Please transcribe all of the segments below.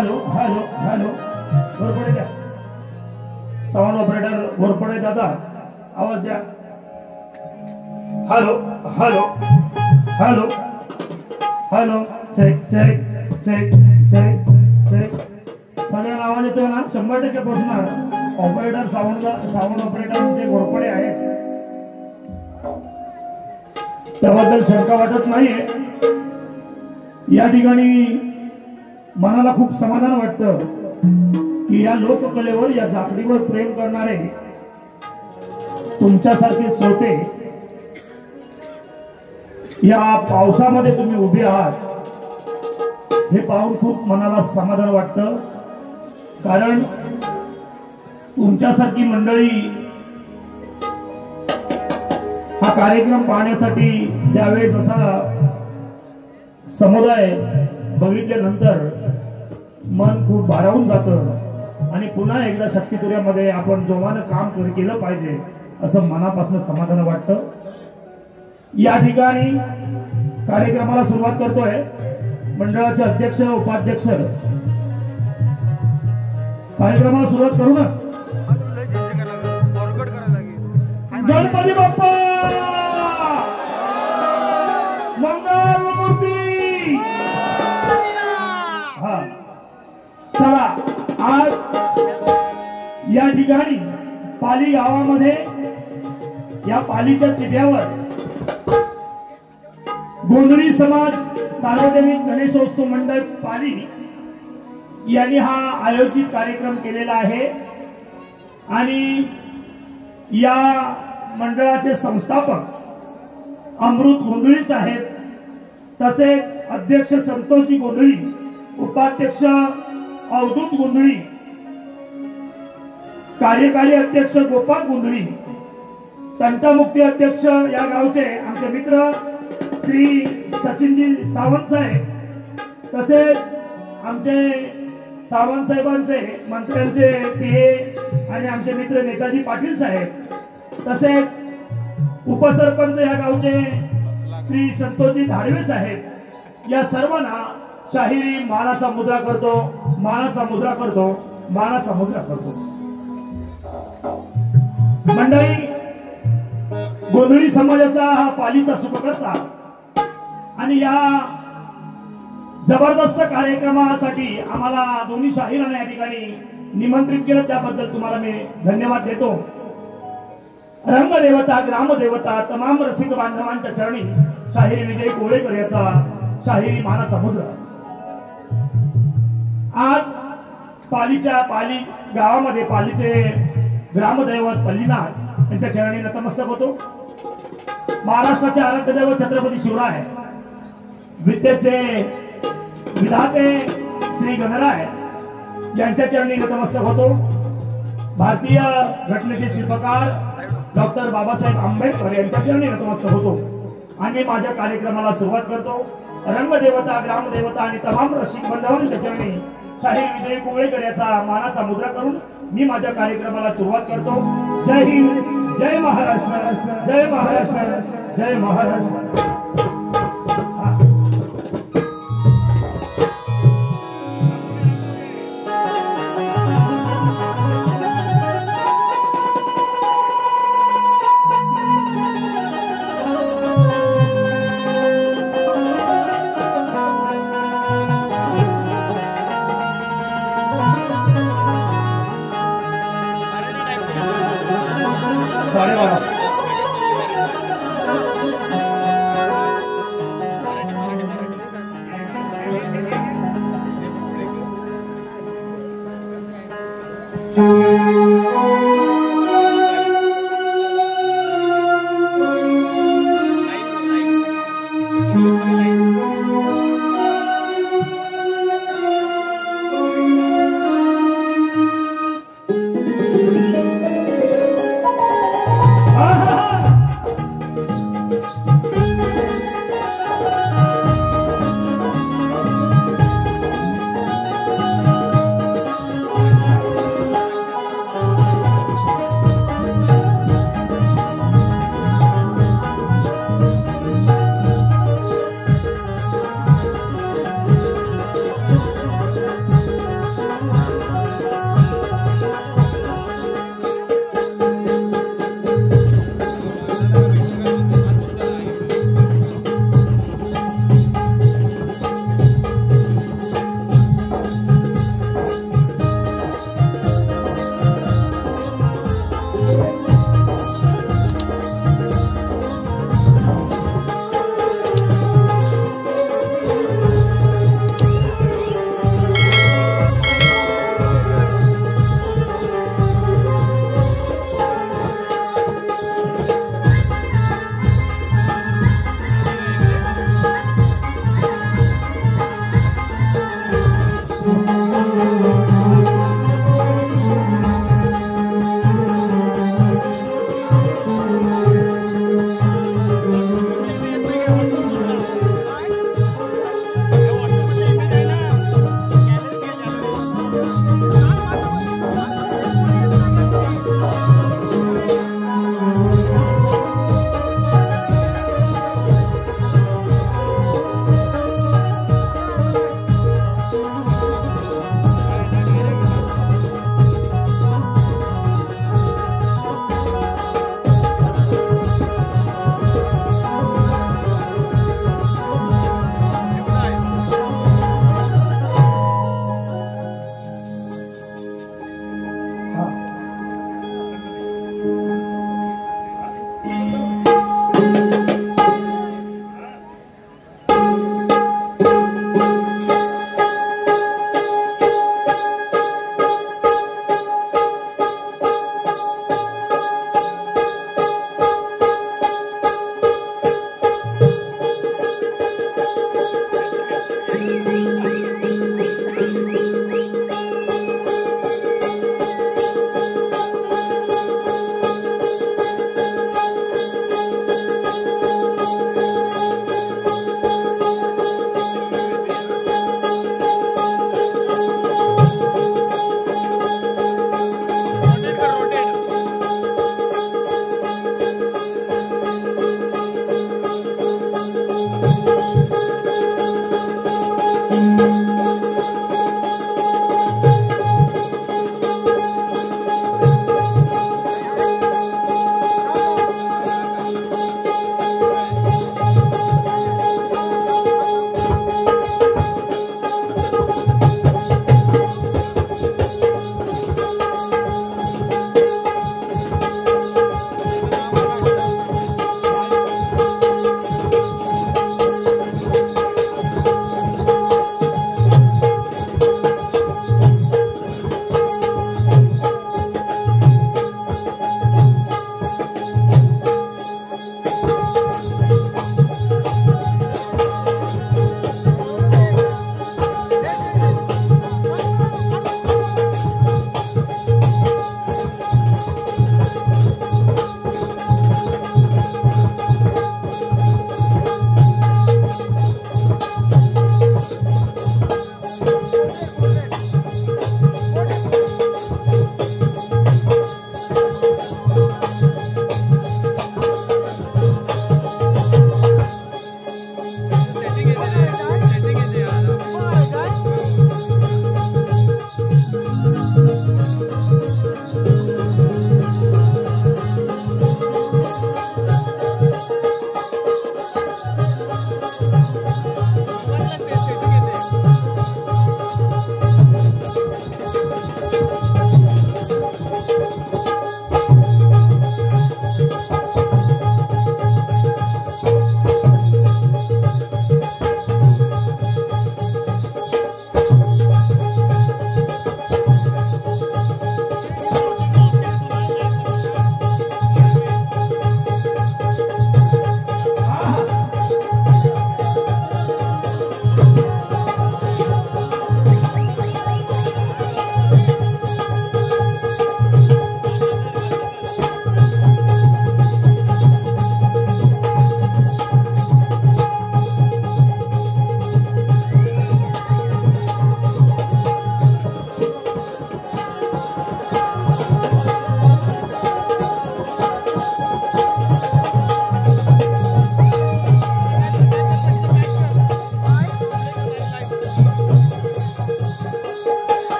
Hello hello hello वरपडे द्या sound operator वरपडे दादा आवाज द्या hello hello hello hello check check check check check सगळ्यांना आवाज येतोय ना 100% पोहोचणार ऑपरेटर साऊंड ऑपरेटर जे वरपडे आहेत त्याबद्दल शंका वाटत नाहीये या ठिकाणी मनाला खूप समाधान वाटतं की या लोककलेवर या जागडीवर प्रेम करणारे तुमच्यासारखे श्रोते या पावसामध्ये तुम्ही उभे आहात हे पाहून खूप मनाला समाधान वाटतं कारण तुमच्यासारखी मंडळी हा कार्यक्रम पाहण्यासाठी ज्यावेळेस असा समुदाय बघितल्यानंतर मन खूप भारावून जातं आणि पुन्हा एकदा शक्तितुर्यामध्ये आपण जोमानं काम केलं पाहिजे असं मनापासून समाधान वाटतं या ठिकाणी कार्यक्रमाला सुरुवात करतोय मंडळाचे अध्यक्ष उपाध्यक्ष कार्यक्रमाला सुरुवात करू ना गणपती बाप्पा मंगलमूर्ती हा चला आज या ठिकाणी पाली गावामध्ये या पालीच्या तिथ्यावर गोंधळी समाज सार्वजनिक गणेशोत्सव मंडळ पाली यांनी हा आयोजित कार्यक्रम केलेला आहे आणि या मंडळाचे संस्थापक अमृत गोंधळी साहेब तसेच अध्यक्ष संतोषजी गोंधळी उपाध्यक्ष अवधूत गोंधळी कार्यकारी अध्यक्ष गोपाळ गोंधळी तंटामुक्ती अध्यक्ष या गावचे आमचे मित्र श्री सचिनजी सावंत साहेब तसेच आमचे सावंत साहेबांचे मंत्र्यांचे पीए आणि आमचे मित्र नेताजी पाटील साहेब तसेच उपसरपंच या गावचे श्री संतोषजी धाडवे साहेब या सर्वांना शाहिरी मानाचा मुद्रा करतो मानाचा मुद्रा करतो मानाचा मुद्रा करतो मंडळी गोंधळी समाजाचा हा पालीचा सुखकर्ता आणि या जबरदस्त कार्यक्रमासाठी आम्हाला दोन्ही शाहिरांना या ठिकाणी निमंत्रित केलं त्याबद्दल तुम्हाला मी धन्यवाद देतो रंगदेवता ग्रामदेवता तमाम रसिक बांधवांच्या चरणी शाहिरी विजय कोळेकर याचा शाहिरी मानाचा मुद्रा आज पाली गावामध्ये पालीचे ग्रामदैवत पल्लीनाथ यांच्या चरणी नतमस्तक होतो महाराष्ट्राचे आराध्य दैवत छत्रपती शिवराय विद्येचे विधाते श्री गणराय यांच्या चरणी नतमस्तक होतो भारतीय घटनेचे शिल्पकार डॉक्टर बाबासाहेब आंबेडकर यांच्या चरणी नतमस्तक होतो आणि माझ्या कार्यक्रमाला सुरुवात करतो रंगदेवता ग्रामदेवता आणि तमाम रसिक बांधवांच्या चरणी शाहीर विजय कोळेकर याचा मानाचा मुद्रा करून मी माझ्या कार्यक्रमाला सुरुवात करतो जय हिंद जय महाराष्ट्र जय महाराष्ट्र जय महाराष्ट्र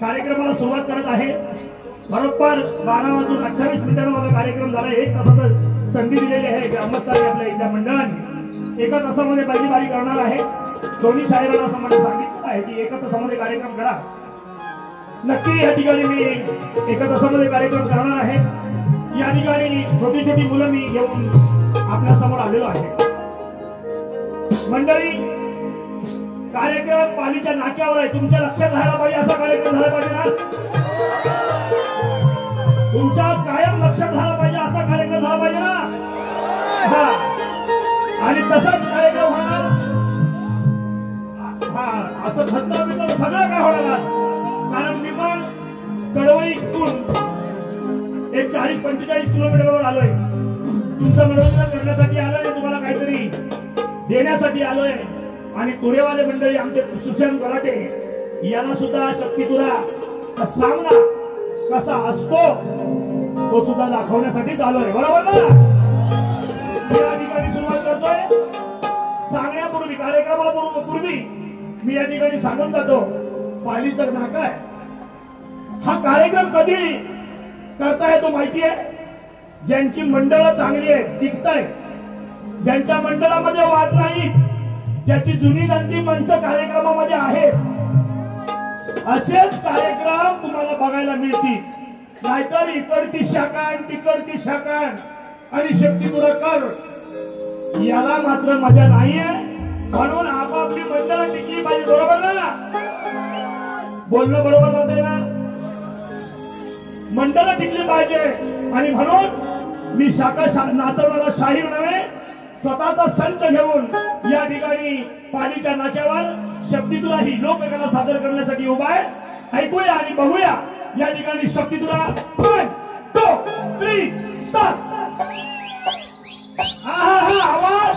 कार्यक्रमाला सुरुवात करत आहे. बरोबर 12:28 माझा कार्यक्रम झाला. 1 तासाचं संधी दिलेली आहे ग्रामस्थांनी आपल्या इथल्या मंडळाने. 1 तासामध्ये पहिली बारी करणार आहे. दोन्ही शाहिरांना असं मला सांगितलं आहे की 1 तासामध्ये कार्यक्रम करा. नक्की या ठिकाणी मी 1 तासामध्ये कार्यक्रम करणार आहे. या ठिकाणी छोटी छोटी मुलं मी घेऊन आपल्या समोर आलेलो आहे. मंडळी, कार्यक्रम पालीच्या नाक्यावर आहे. तुमच्या लक्षात राहायला पाहिजे असा कार्यक्रम झाला पाहिजे ना. तुमच्या कायम लक्षात राहायला पाहिजे असा कार्यक्रम झाला पाहिजे ना. हा, आणि तसाच कार्यक्रम होणार. हा, असं धंदा बिंदा सगळं काय होणार आज. कारण विमान कडवईतून एक 40-45 किलोमीटरवर आलोय. तुमचं मनोरंजन करण्यासाठी आलोय, तुम्हाला काहीतरी देण्यासाठी आलोय. आणि तुरेवाले मंडळी आमचे सुशांत गलाटे याला सुद्धा शक्तिपुरा सामना कसा असतो तो सुद्धा दाखवण्यासाठीच आलोय. बरोबर ना. या ठिकाणी सुरुवात करतोय. सांगण्यापूर्वी, कार्यक्रमाला पूर्वी मी या ठिकाणी सांगून जातो, पालीचं नाका आहे. हा कार्यक्रम कधी करताय तो माहिती आहे. ज्यांची मंडळं चांगली आहेत, टिकताय, ज्यांच्या मंडळामध्ये वाद नाही, ज्याची जुनी जाणती माणसं कार्यक्रमामध्ये आहेत, असेच कार्यक्रम तुम्हाला बघायला मिळतील. नाहीतर इकडची शाखा तिकडची शाखा आणि शक्तिपुरकर याला मात्र मजा नाहीये. म्हणून आपापली मंडळं टिकली पाहिजे. बरोबर ना. बोलणं बरोबर होते ना. मंडळं टिकली पाहिजे. आणि म्हणून मी शाखा नाचवणारा शाहीर नव्हे, स्वतःचा संच घेऊन या ठिकाणी पालीच्या नाक्यावर शक्तितुरा ही लोककला सादर करण्यासाठी उभा आहे. ऐकूया आणि बघूया या ठिकाणी शक्तितुरा. 1, 2, 3 स्टार्ट. आवाज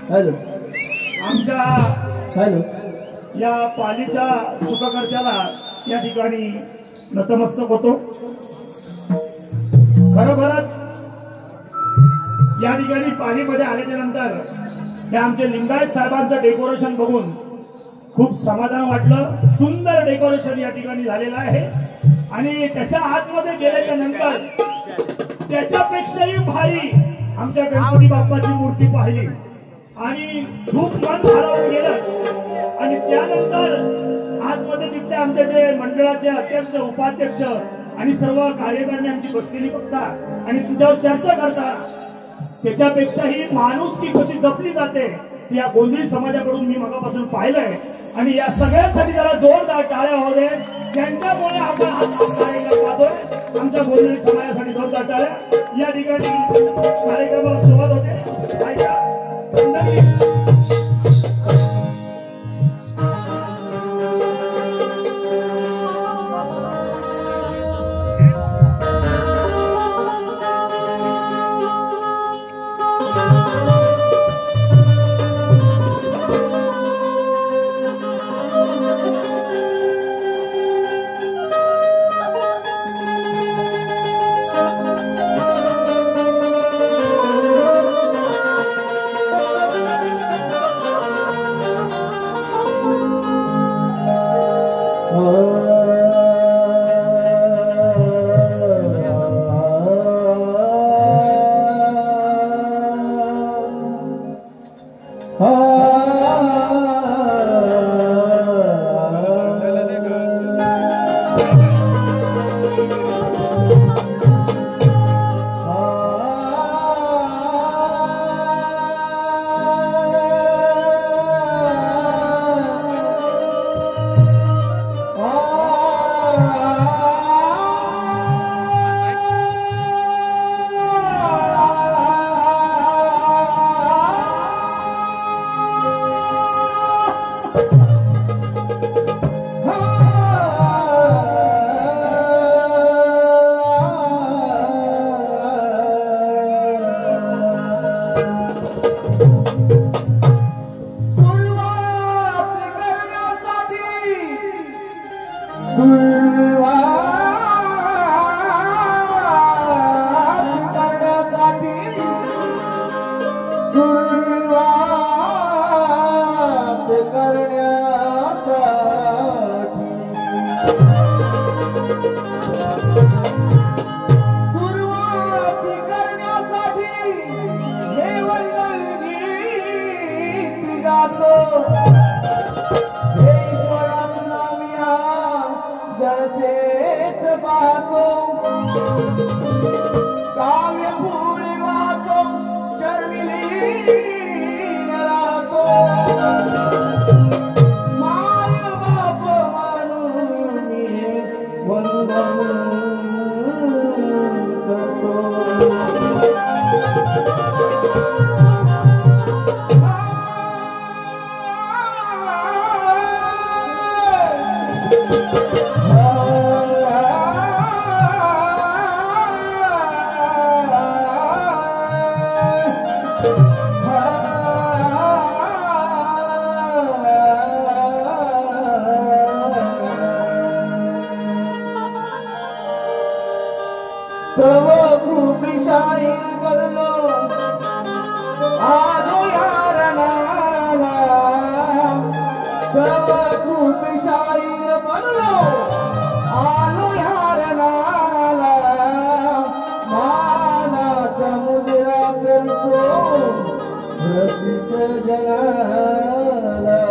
हॅलो आमच्या हॅलो या पालीच्या सुखकर्त्याला या ठिकाणी नतमस्तक होतो. खरोखरच या ठिकाणी पालीमध्ये आल्याच्या नंतर हे आमचे लिंगायत साहेबांचं डेकोरेशन बघून खूप समाधान वाटलं. सुंदर डेकोरेशन या ठिकाणी झालेलं आहे आणि त्याच्या आतमध्ये गेल्याच्या नंतर त्याच्यापेक्षाही भारी आमच्या गणपती बाप्पाची मूर्ती पाहिली आणि खूप मन भारावून गेलं. आणि त्यानंतर आतमध्ये तिथले आमचे जे मंडळाचे अध्यक्ष उपाध्यक्ष आणि सर्व कार्यकर्ते आमची बसलेली बघता आणि तिच्यावर चर्चा करता त्याच्यापेक्षाही माणुसकी कशी जपली जाते या गोंधळी समाजाकडून मी मगापासून पाहिलंय. आणि या सगळ्यांसाठी जरा जोरदार टाळ्या होऊ दे. त्यांच्यामुळे आपण कार्यक्रम पाहतोय. आमच्या गोंधळी समाजासाठी जोरदार टाळ्या. या ठिकाणी कार्यक्रमाला सुरुवात होते. ऐका मंडळी, तव कृपी शाहीर बनलो आलो यार नाला तव कृपी शाहीर बनलो आलो यार नाला मानाचा मुजरा करतो रसिक जनाला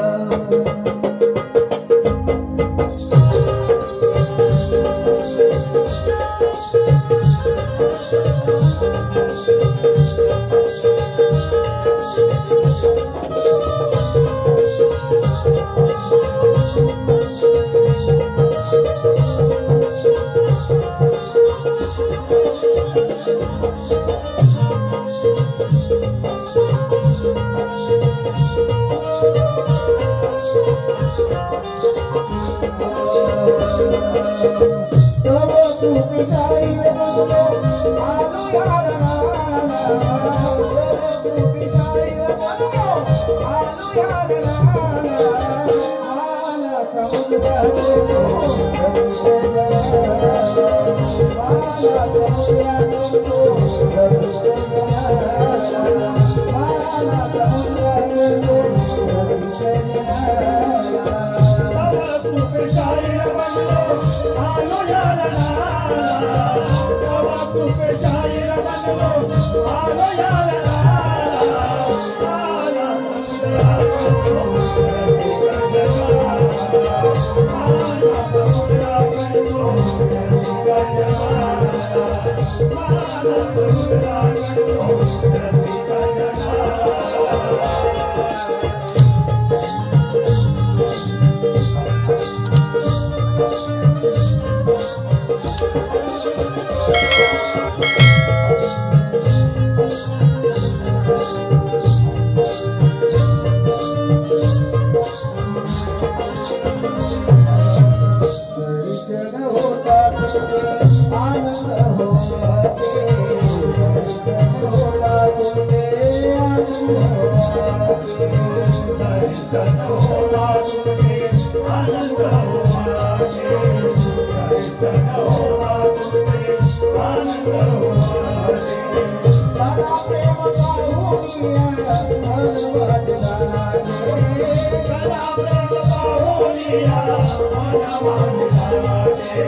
तव कृपी शाहीर बनलो आलो यार नाला तव कृपी शाहीर बनलो आलो यार नाला मानाचा मुजरा करतो रसिक जनाला मानाचा मुजरा करतो रसिक जनाला मानाचा मुजरा करतो रसिक जनाला कृपे शाहीर बनलो आलो यार नाला तव कृपे शाहीर बनलो आलो यार नाला आला समुद्रा करतो रसिक जनाला आला समुद्रा करतो रसिक जनाला आला समुद्रा करतो रसिक जनाला दर्शन होता तुझे आनंद होते दर्शन होता तुझे आनंद होते दर्शन होला तुझे आनंद होवाचे दर्शन होला तुझे आनंद होवाचे मला प्रेम पाहुनिया मन वाजलाने कला प्रेम पाहुनिया मन वाजलाचे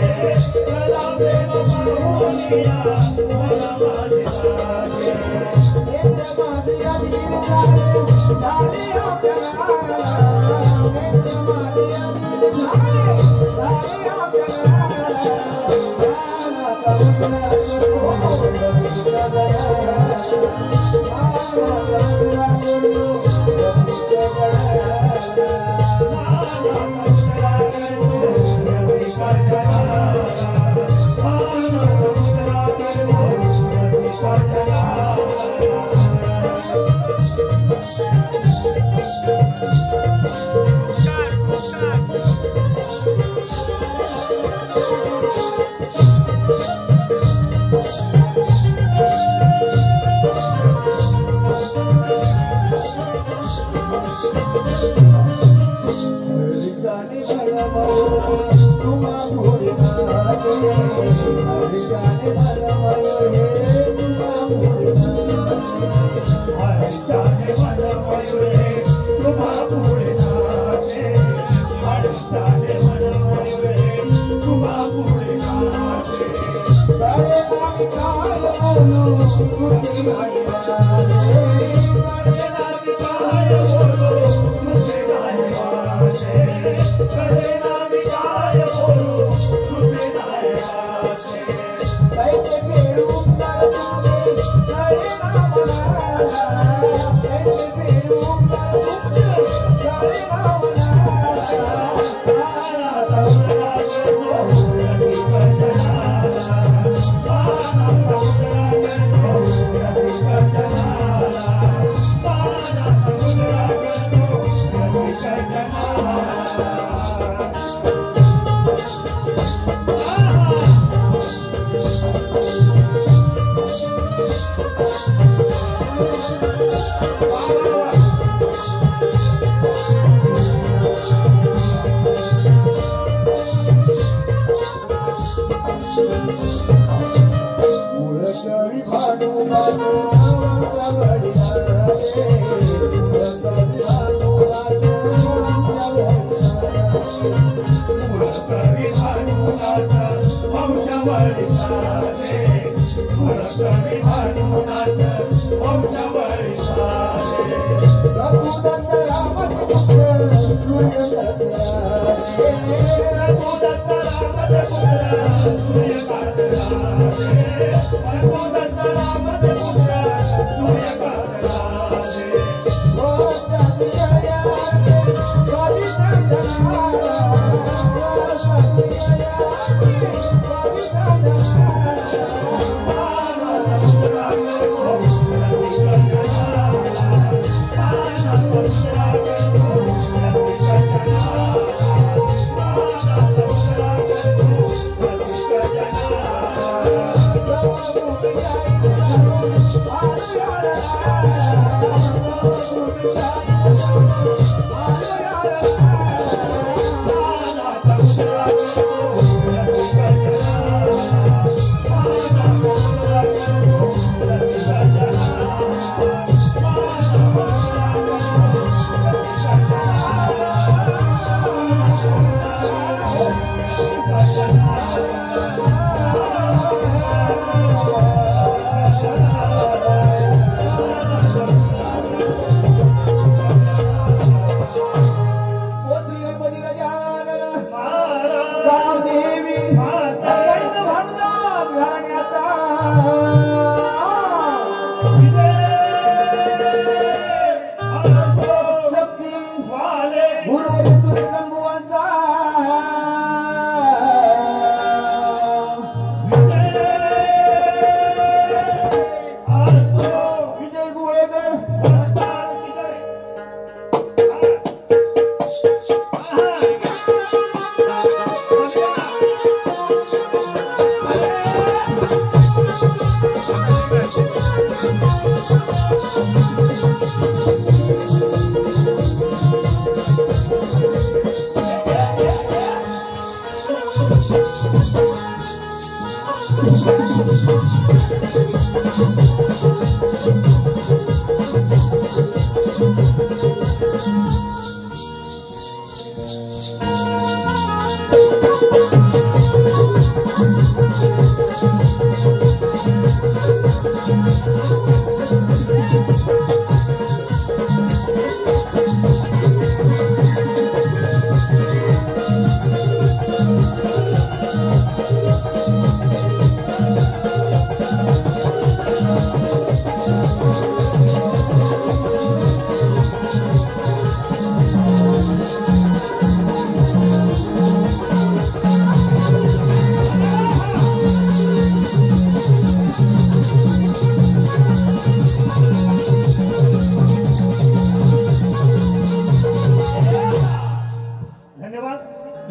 कला प्रेम पाहुनिया मन वाजलाचे नेत्र माझ्या धीर झाले झाले आपल्याला नेत्र माझ्या धीर झाले झाले आपल्याला मानाचा मुजरा करतो रसिक जनाला मानाचा मुजरा करतो रसिक जनाला हरिशाने भरमयो तुम्हा भोलेनाथे हरिशाने भरमयो हे तुम्हा भोलेनाथे हर्षाने मन मयुरे तुम्हा पुढे नाचे हर्षाने मन मयुरे तुम्हा पुढे नाचे काळे नामी काय बोलू तुझी नाही वाजे काळे नामी काय बोलो तुझे नाही वाचे कळे नामी काय बोलो तुझे नाही वाचे कैसे फेडून तर तुझे काळे नामला कैसे फेडून तर तुझे काळे नामला मानाचा मुजरा करतो रसिक जनाला मानाचा मुजरा करतो रसिक जनाला मानाचा मुजरा करतो रसिक जनाला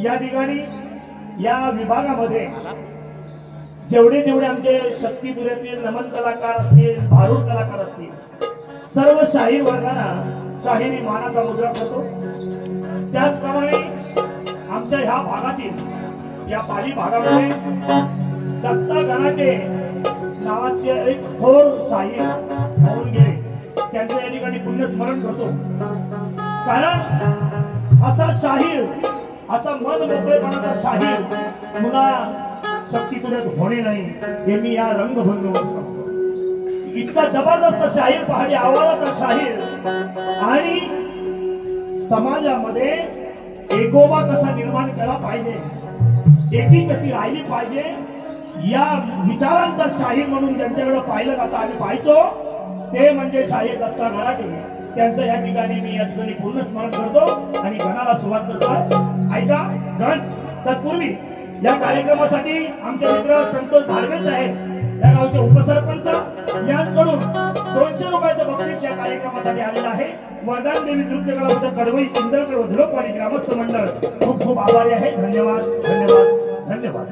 या ठिकाणी या विभागामध्ये जेवढे जेवढे आमचे शक्तीपुऱ्यातील नमन कलाकार असतील, भारूड कलाकार असतील, सर्व शाहीर वर्गांना शाहिरी मानाचा मुद्रा करतो. त्याचप्रमाणे आमच्या ह्या भागातील या पाली भागामध्ये दत्ता गराटे नावाचे एक थोर शाहीर होऊन गेले, त्यांचं या ठिकाणी पुण्यस्मरण करतो. कारण असा शाहीर, असा मन मोकळेपणाचा शाहीर पुन्हा शक्तीपुऱ्यात होणे नाही हे मी या रंगभूमीवर सांगतो. इतका जबरदस्त शाहीर, पहाडी आवाजाचा शाहीर आणि समाजामध्ये एकोबा कसा निर्माण केला पाहिजे, एकी कशी राहिली पाहिजे, या विचारांचा शाहीर म्हणून ज्यांच्याकडे पाहिलं जातं आम्ही पाहायचो ते म्हणजे शाहीर दत्ता गराटे. त्यांचं या ठिकाणी मी या ठिकाणी पूर्ण स्मरण करतो आणि गणाला सुरुवात करतो. ऐका गण. तत्पूर्वी या कार्यक्रमासाठी आमचे मित्र संतोष धारवे साहेब, या गावचे उपसरपंच, यांच्याकडून 200 रुपयाचं बक्षीस या कार्यक्रमासाठी आलेलं आहे. वरदान देवी नृत्य कला उद्योग कडवई किंजळकर व धुळकवाडी ग्रामस्थ मंडळ खूप खूप आभारी आहे. धन्यवाद धन्यवाद धन्यवाद.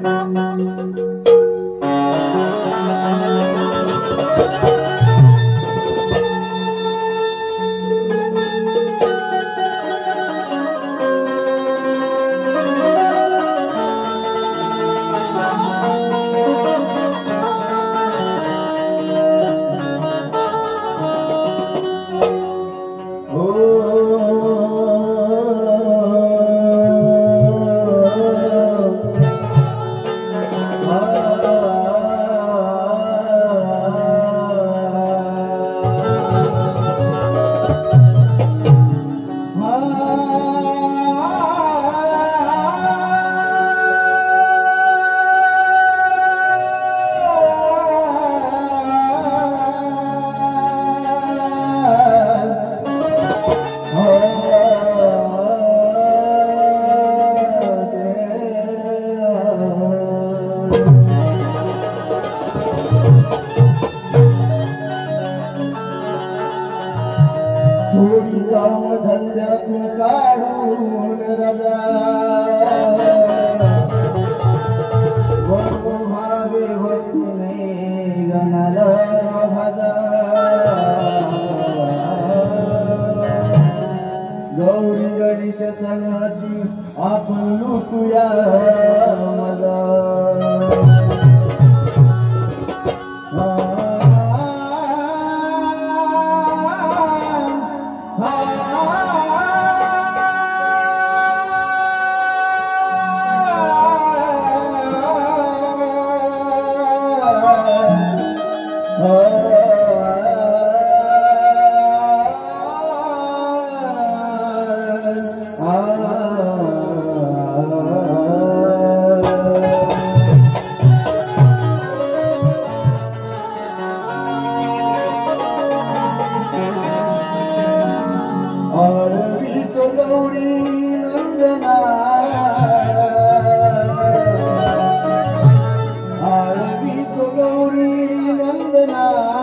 विने गणाला भाजा गौरी गणेश सणाची आपण लुटूया मजा आळवीतो गौरी नंदना आळवीतो गौरी नंदना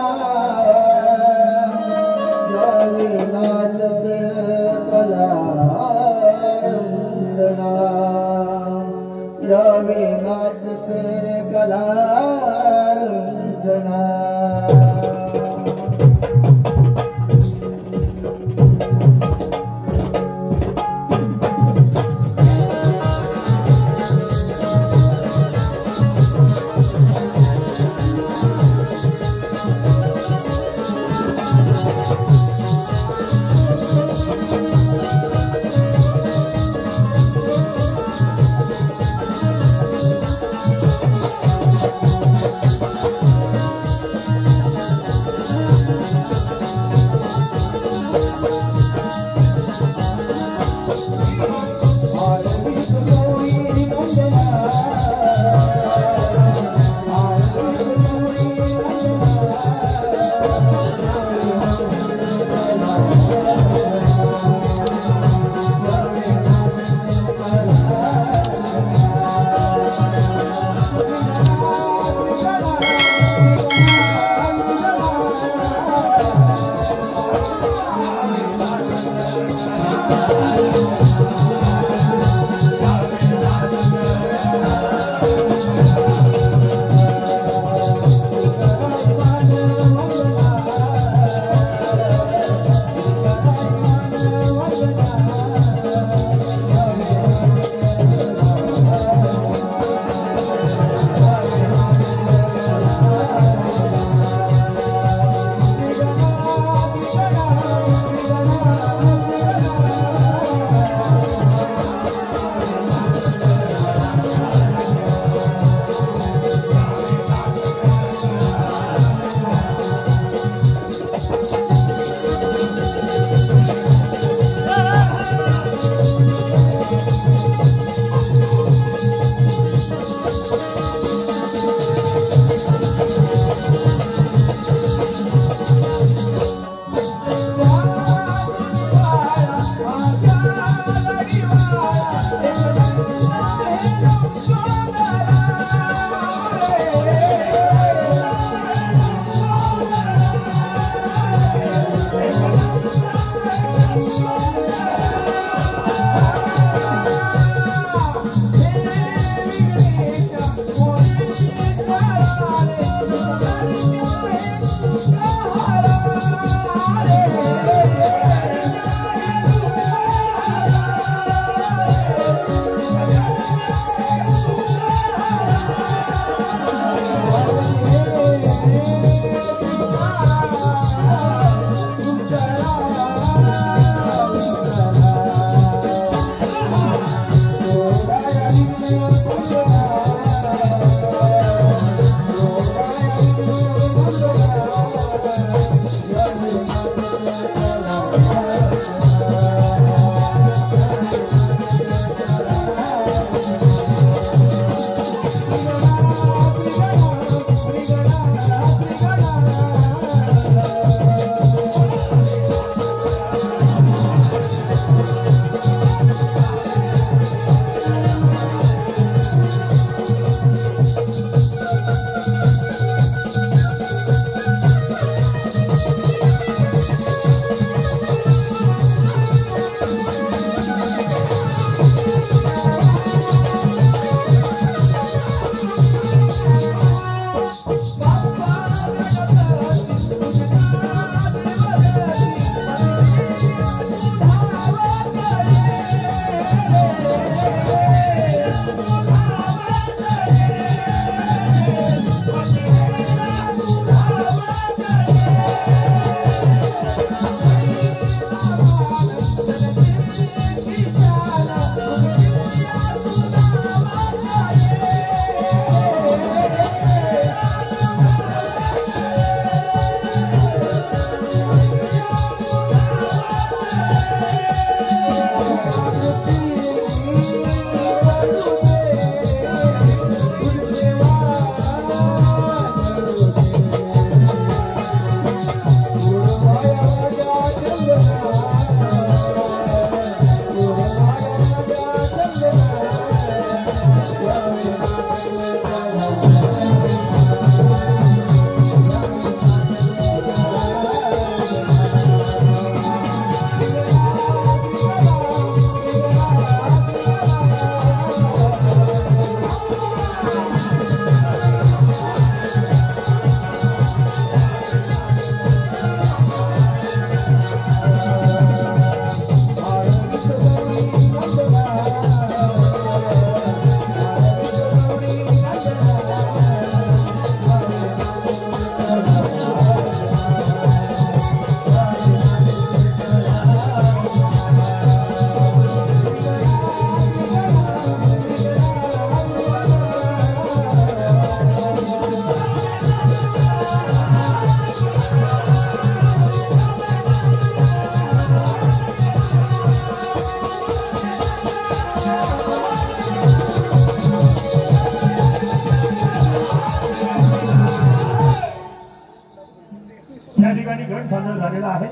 या ठिकाणी गट सादर झालेला आहे.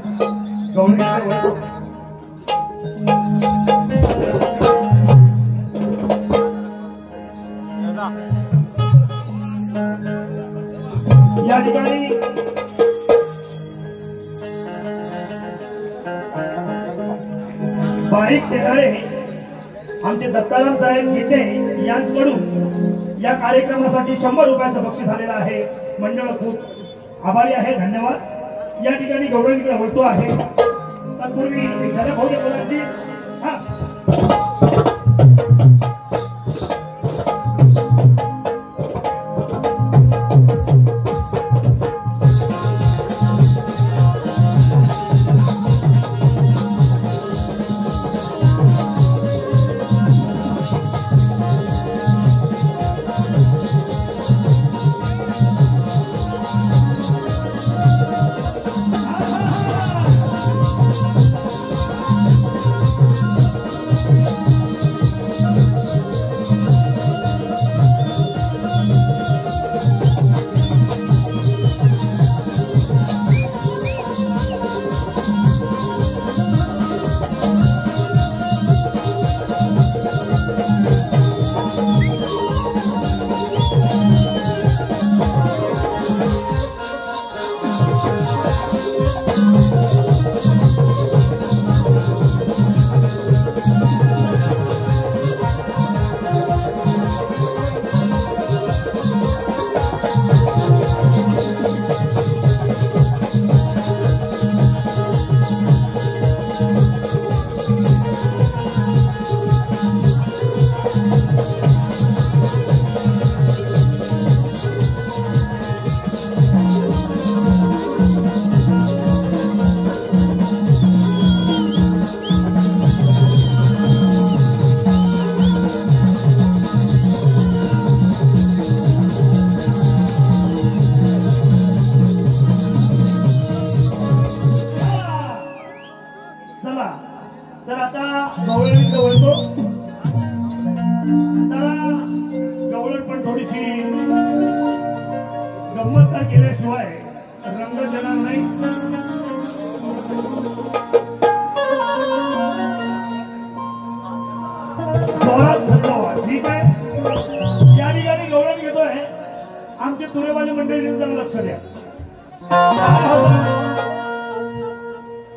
गवळणीकडे वळतो. या ठिकाणी बारीक ठेकारे आमचे दत्ताराम साहेब गीते यांच्याकडून या कार्यक्रमासाठी 100 रुपयाचं बक्षीस आलेलं आहे. मंडळ खूप आभारी आहे. धन्यवाद. या ठिकाणी गौरवणीकडे वळतो आहे. तत्पूर्वी झलक होऊ दे मुलांची.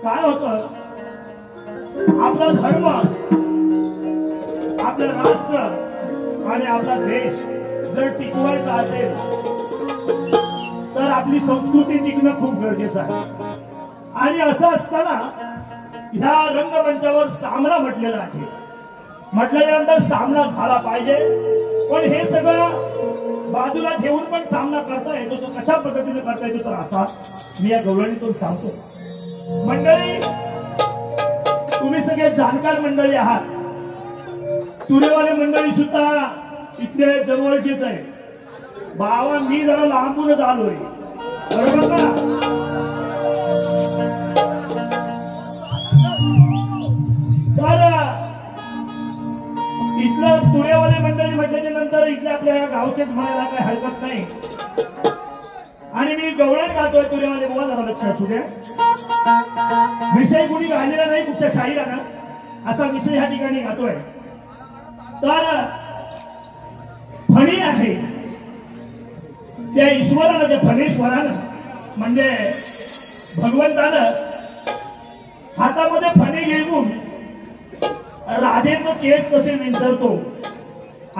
काय होतं आपला धर्म, आपलं राष्ट्र आणि आपला देश जर टिकवायचा असेल तर आपली संस्कृती टिकणं खूप गरजेचं आहे. आणि असं असताना ह्या रंगमंचावर सामना म्हटलेला आहे. म्हटल्यानंतर सामना झाला पाहिजे, पण हे सगळं बाजूला ठेवून पण सामना करता येतो. तो कशा पद्धतीने करता येतो तर असा मी या गवळणीतून सांगतो. मंडळी, तुम्ही सगळे जाणकार मंडळी आहात. तुरेवाले मंडळी सुद्धा इथले जवळचेच आहे. बाबा मी जरा लांबूनच आलोय, बरोबर ना? तर इथलं तुरेवाले मंडळी म्हटल्याच्या नंतर इथल्या आपल्या या गावचेच म्हणायला काही हरकत नाही. आणि मी गवळण गातोय तुरेवाले बुवा, जरा लक्ष असू द्या. विषय कुणी गायलेला नाही कुठच्या शाहिरानं, असा विषय ह्या ठिकाणी गातोय. तर फणी आहे त्या ईश्वरानं, त्या फणेश्वरानं म्हणजे भगवंतानं हातामध्ये फणे घेऊन राधेचं केस कसे विंचरतो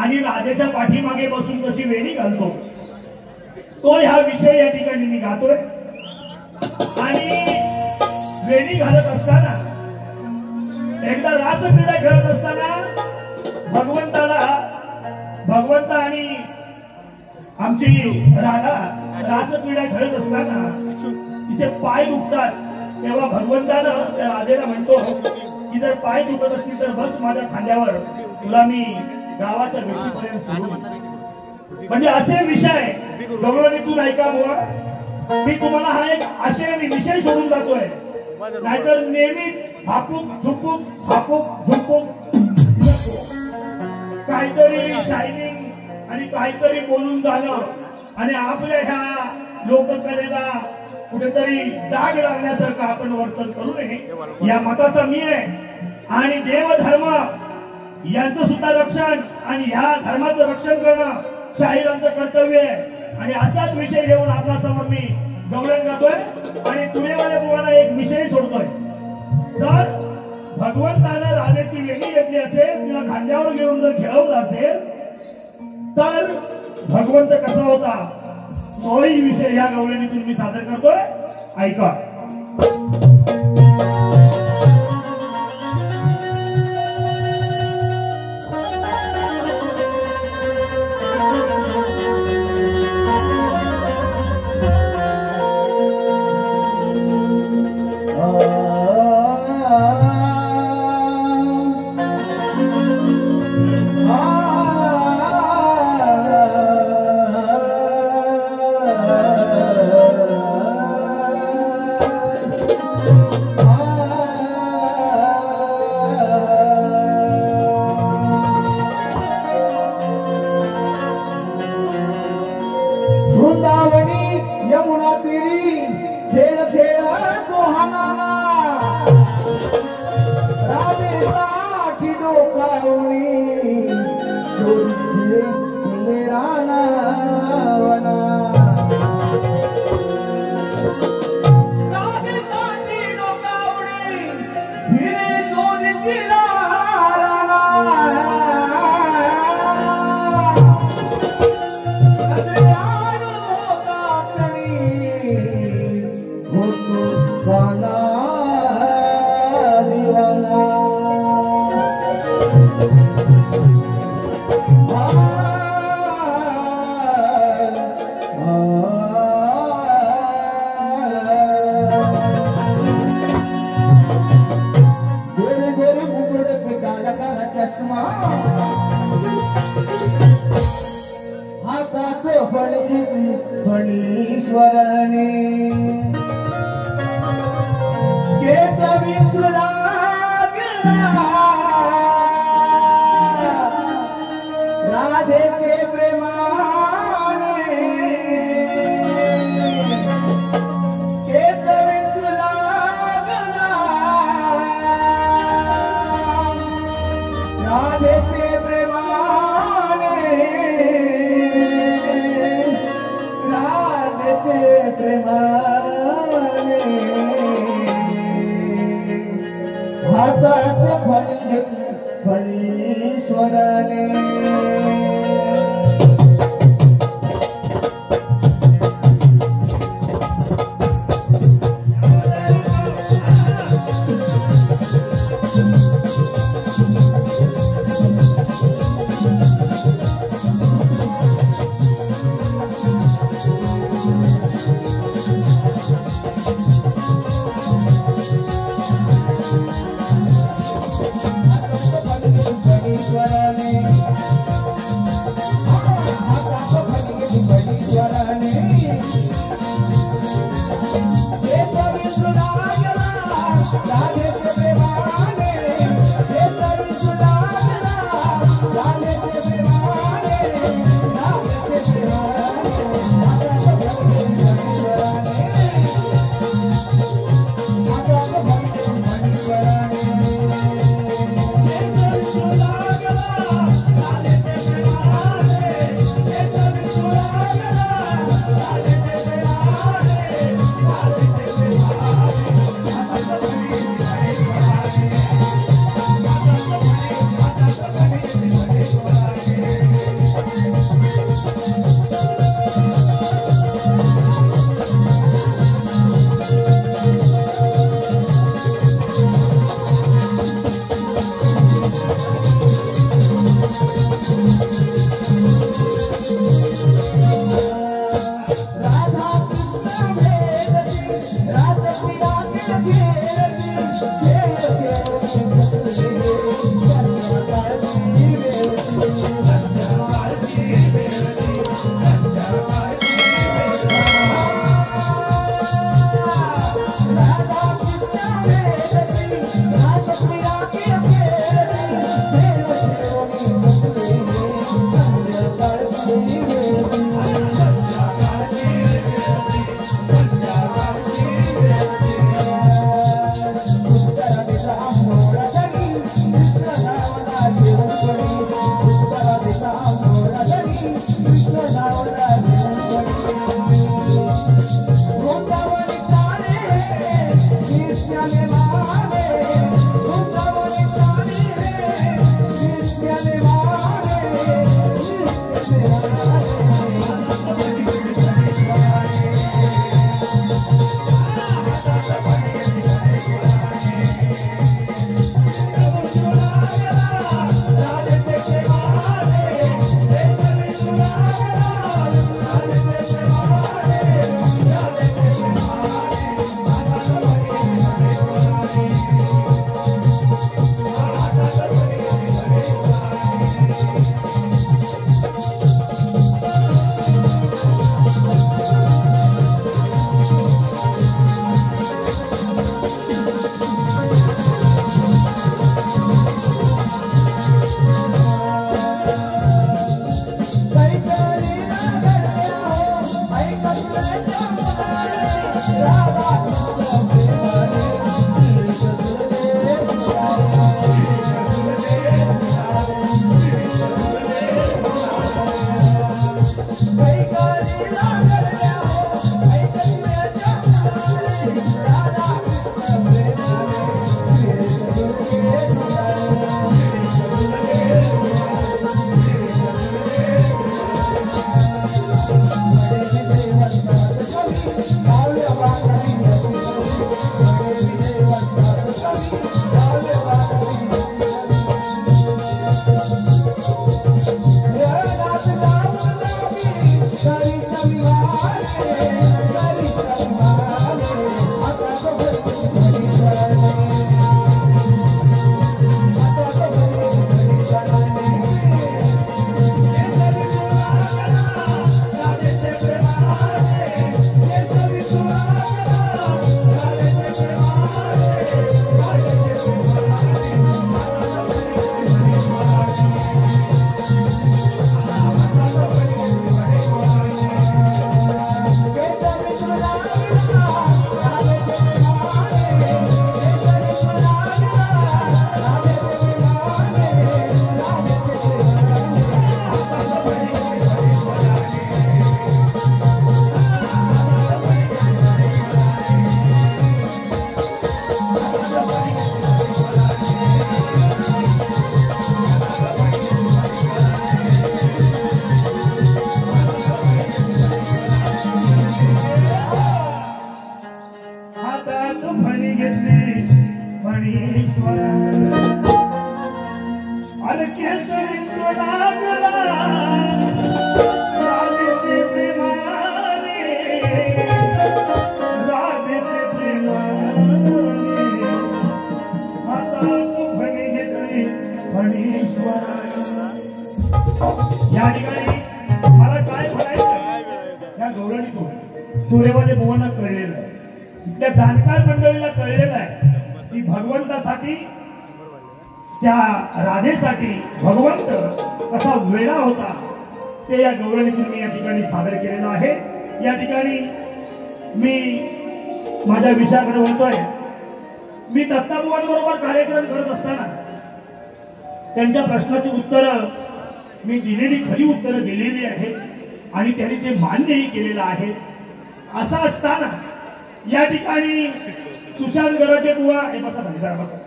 आणि राधेच्या पाठीमागे बसून कशी वेणी घालतो, तो ह्या विषय या ठिकाणी मी गातोय. आणि वेणी घालत असताना, एकदा रासक्रीडा खेळत असताना भगवंत आणि आमची राधा रासक्रीडा खेळत असताना तिचे पाय दुखतात. तेव्हा भगवंतानं त्या राधेला म्हणतो की जर पाय दुखत असतील तर बस माझ्या खांद्यावर, तुला मी गावाच्या वेशीपर्यंत सोडून. म्हणजे असे विषय गवळणीतून ऐका बुवा. मी तुम्हाला हा एक आशयाने विषय सोडून जातोय, नाहीतर नेहमीच झापूक झुपूक झापूक झुपूक काहीतरी शायनिंग आणि काहीतरी बोलून जाणं आणि आपल्या ह्या लोककलेला कुठेतरी डाग लागण्यासारखं आपण वर्तन करू नये, या मताचा मी आहे. आणि देव धर्म यांचं सुद्धा रक्षण आणि ह्या धर्माचं रक्षण करणं शाहिरांचं कर्तव्य आहे. आणि असाच विषय घेऊन आपल्यासमोर मी गवळण गातोय आणि पुणेवाल्या मुलांना एक विषय सोडतोय. जर भगवंतानं राजाची वेगळी घेतली असेल, तिला खांद्यावर घेऊन जर खेळवलं असेल, तर भगवंत कसा होता तोही विषय या गवळणीतून मी सादर करतोय. ऐका. वृंदावनी यमुना तीरी खेळ खेळ तो हानाना राधेसाठी डोकावणी शोधले मेरा नावना राधेसाठी डोकावणी फिरे शोधतीला हातात फणी फणीश्वरने केस विचुला राधेचे प्रेमाने केस विचुला राधेचे प्रेमाने राधेचे प्रेमाने हातात फणी घेतली फणीश्वराने फणी घेतली फणीश्वर अरे केसरी तो लागला राधेचे प्रेमाने राधेचे प्रेमाने हातात फणी घेतली फणीश्वर या ठिकाणी मला काय म्हणायचं या गौरवणीतून तुरेवाले भुवना कळलेलं आहे इथल्या जाणकार मंडळीला कळलेलं आहे की भगवंतासाठी त्या राधेसाठी भगवंत कसा वेळा होता ते या गौरवणीतून मी या ठिकाणी सादर केलेलं आहे या ठिकाणी मी माझ्या विषयाकडे बोलतोय मी दत्ताबुवांबरोबर कार्यक्रम करत असताना त्यांच्या प्रश्नाची उत्तरं मी दिलेली खरी उत्तरं दिलेली आहे आणि त्यांनी ते मान्यही केलेलं आहे असं असताना या ठिकाणी सुशांत गराटे बुवा हे बसा बसा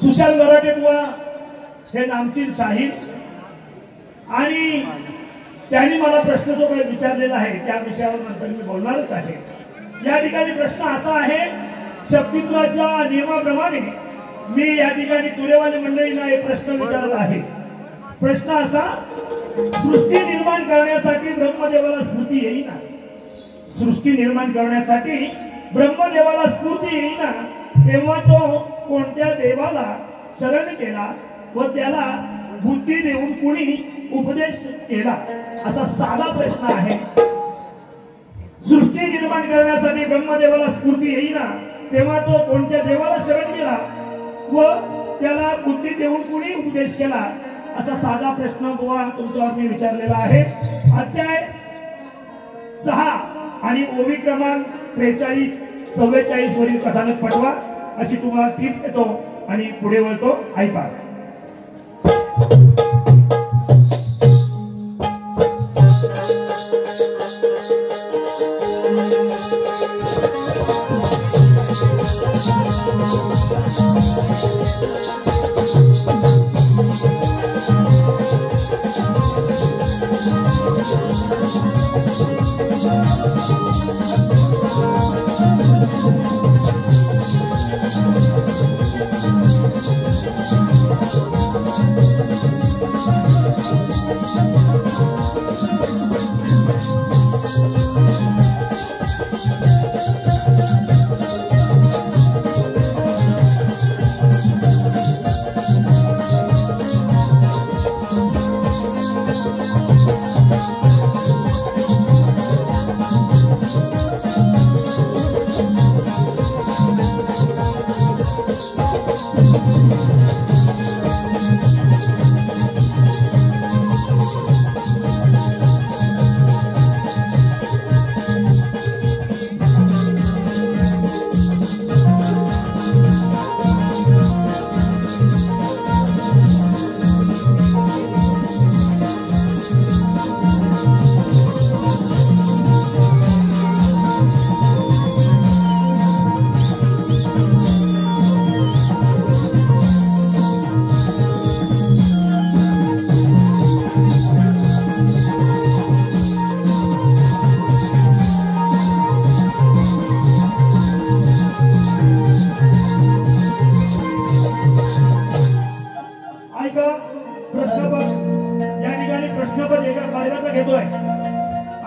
सुशांत गराटे बुवा हे नामचीन शाहीर आणि त्यांनी मला प्रश्न जो काही विचारलेला आहे त्या विषयावर नंतर मी बोलणारच आहे या ठिकाणी प्रश्न असा आहे शक्तित्वाच्या नियमाप्रमाणे मी या ठिकाणी तुरेवाले मंडळींना एक प्रश्न विचारत आहे प्रश्न असा सृष्टी निर्माण करण्यासाठी ब्रह्मदेवाला स्फूर्ती येईना सृष्टी निर्माण करण्यासाठी ब्रह्मदेवाला स्फूर्ती येईना तेव्हा तो कोणत्या देवाला शरण केला व त्याला बुद्धी देऊन कुणी उपदेश केला असा साधा प्रश्न आहे सृष्टी निर्माण करण्यासाठी ब्रह्मदेवाला स्फूर्ती येईना तेव्हा तो कोणत्या देवाला शरण गेला व त्याला बुद्धी देऊन कुणी उपदेश केला असा साधा प्रश्न बुवा तुमच्यावर मी विचारलेला आहे अध्याय 6 आणि ओवी क्रमांक 43-44 वरील कथानक पाठवा अशी तुम्हाला टीप देतो आणि पुढे वळतो ऐका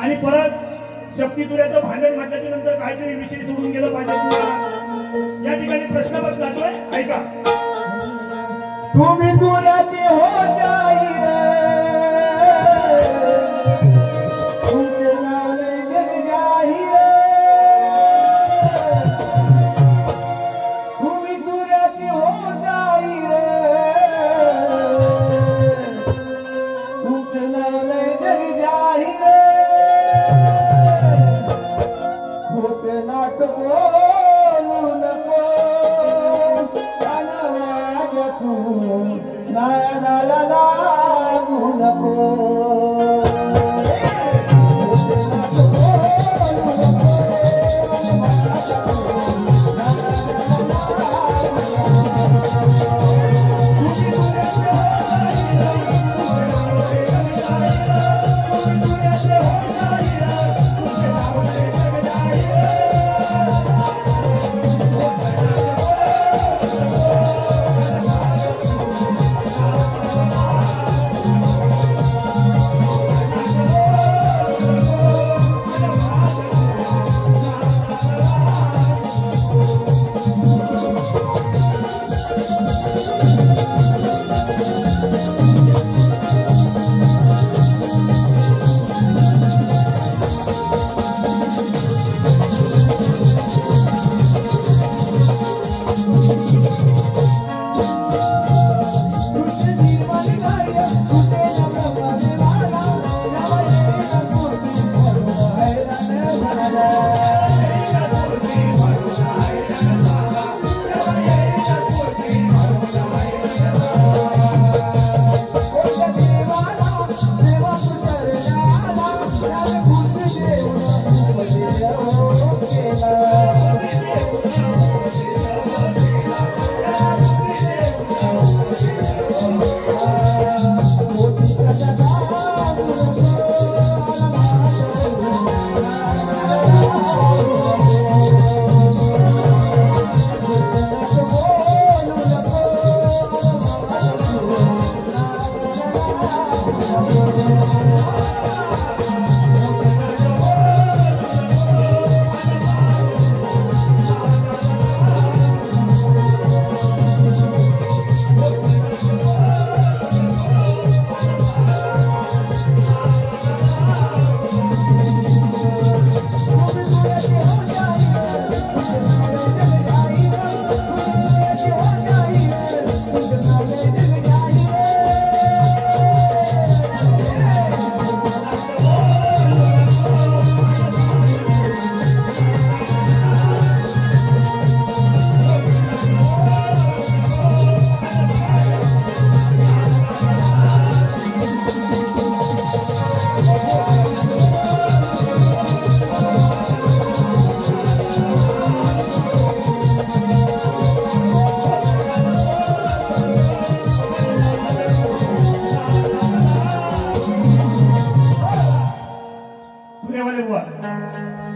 आणि परत शक्तितुऱ्याचं भांडण म्हटल्याच्या नंतर काहीतरी विषय सोडून गेलं पाहिजे या ठिकाणी प्रश्नपत्र जातोय ऐका तुम्ही तुऱ्याचे हो शाहीर तुमचे नाव लय जाहीर तुम्ही तुऱ्याचे हो शाहीर तुमचे नाव लय जाहीर खोटे नाटक बोलू नको नादाला लागू नको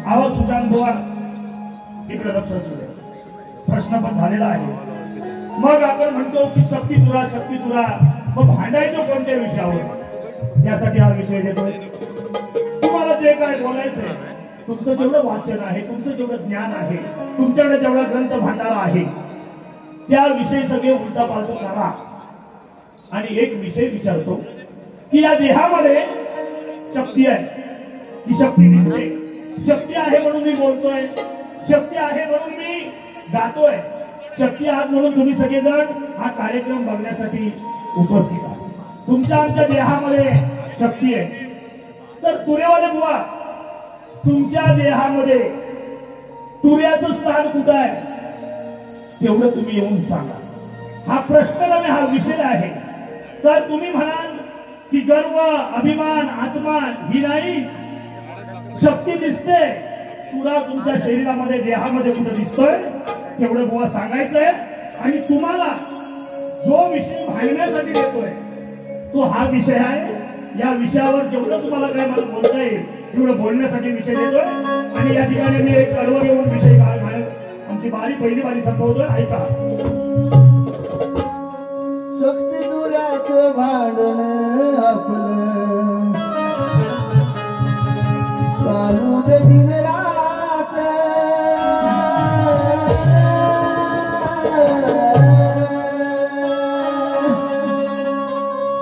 आवाज सुशांत बुवा इकडे लक्ष असू दे. प्रश्न पण झालेला आहे. मग आपण म्हणतो की शक्ती तुरा मग भांडायचं कोणत्या विषयावर? त्यासाठी हा विषय देतोय. तुम्हाला जे काय बोलायचंय, तुमचं जेवढं वाचन आहे, तुमचं जेवढं ज्ञान आहे, तुमच्याकडे जेवढा ग्रंथ भांडारा आहे, त्या विषयी सगळे उलटापालट करा. आणि एक विषय विचारतो की या देहामध्ये शक्ती आहे, ही शक्ती दिसते, शक्ती आहे म्हणून मी बोलतोय, शक्ती आहे म्हणून मी गातोय, शक्ती आहात म्हणून तुम्ही सगळेजण हा कार्यक्रम बघण्यासाठी उपस्थित आहात. तुमच्या आमच्या देहामध्ये शक्ती आहे. तर तुरेवाले बुवा, तुमच्या देहामध्ये तुऱ्याचं स्थान कुठं आहे तेवढं तुम्ही येऊन सांगा. हा प्रश्न नव्हे, हा विषय आहे. तर तुम्ही म्हणाल की गर्व, अभिमान, आत्मा ही नाही, शक्ती दिसते, तुरा तुमच्या शरीरामध्ये देहामध्ये कुठं दिसतोय तेवढं बुवा सांगायचंय. आणि तुम्हाला जो विषय भांडण्यासाठी देतोय तो हा विषय आहे. या विषयावर जेवढं तुम्हाला काय मला बोलता येईल तेवढं बोलण्यासाठी विषय देतोय. आणि या ठिकाणी मी एक कडवं येऊन विषय आमची पहिली बारी संपवतोय. ऐका. शक्ती तुऱ्याचं भांडण आपलं चालू दे दिन रात.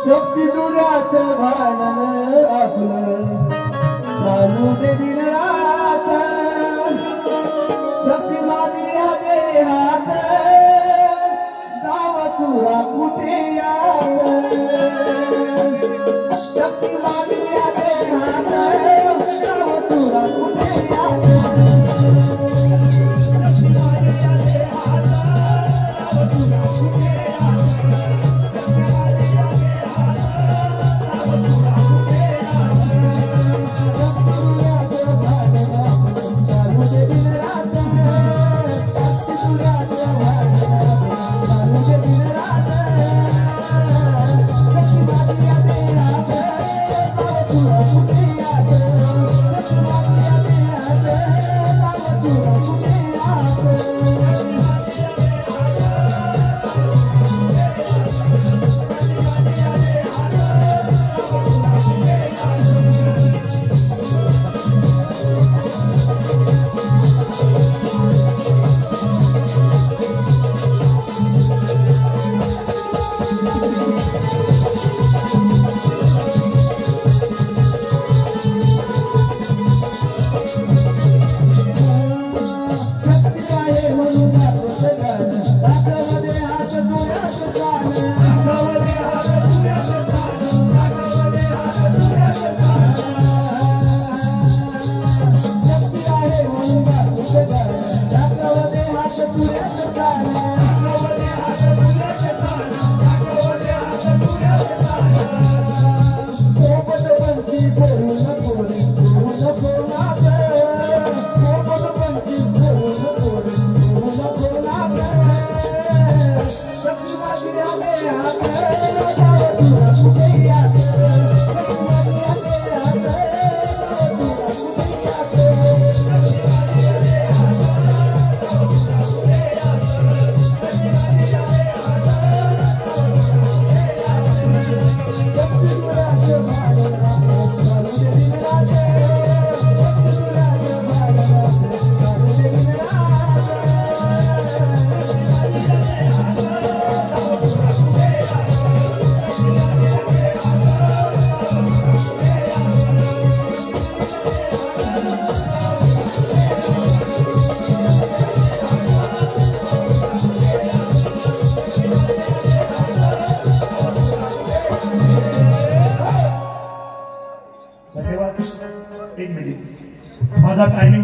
शक्ती तुऱ्याचं भांडण आपलं चालू दे दिन रात. शक्ती माझी हाते हात, गाव तुरा कुठे यात. शक्ती माझी हाते हात, गाव तुरा कुठे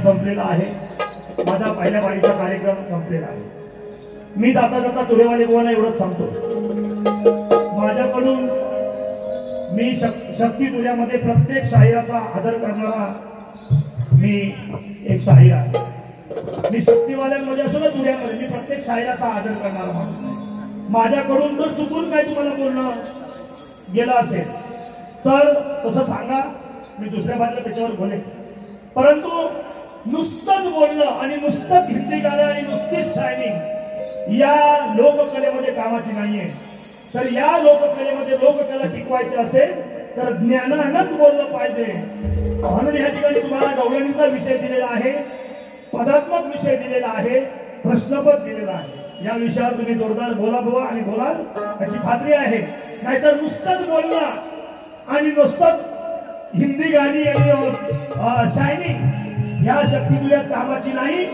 संपलेला आहे. माझा पहिल्या बारीचा कार्यक्रम संपलेला आहे. मी जाता जाता तुरेवाले गोवांना एवढंच सांगतो, माझ्याकडून मी शक्ती तुल्यामध्ये प्रत्येक शाहिराचा आदर करणारा मी एक शाहीर आहे. मी शक्तीवाल्यांमध्ये असो ना तुऱ्यामध्ये मी प्रत्येक शाहिराचा आदर करणारा माणूस आहे. माझ्याकडून जर चुकून काही तुम्हाला बोलणं गेलं असेल तर तसं सांगा, मी दुसऱ्या बाजूला त्याच्यावर बोलेन. परंतु नुसतंच बोलणं आणि नुसतंच हिंदी गाणं आणि नुसतीच शायनिंग या लोककलेमध्ये कामाची नाहीये. तर या लोककलेमध्ये लोककला टिकवायची असेल तर ज्ञानानंच बोललं पाहिजे. म्हणून या ठिकाणी तुम्हाला गवळणीचा विषय दिलेला आहे, पदात्मक विषय दिलेला आहे, प्रश्नपद दिलेला आहे. या विषयावर तुम्ही जोरदार बोला बुवा आणि बोलाल याची खात्री आहे. नाहीतर नुसतंच बोलणं आणि नुसतंच हिंदी गाणी आणि शायनिंग या शक्तीतुल्यात कामाची नाही.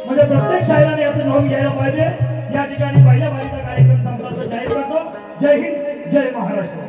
म्हणजे प्रत्येक शायराने याचं नोंद घ्यायला पाहिजे. या ठिकाणी पहिल्या बारीचा कार्यक्रम संपल्याचं जाहीर करतो. जय हिंद, जय महाराष्ट्र.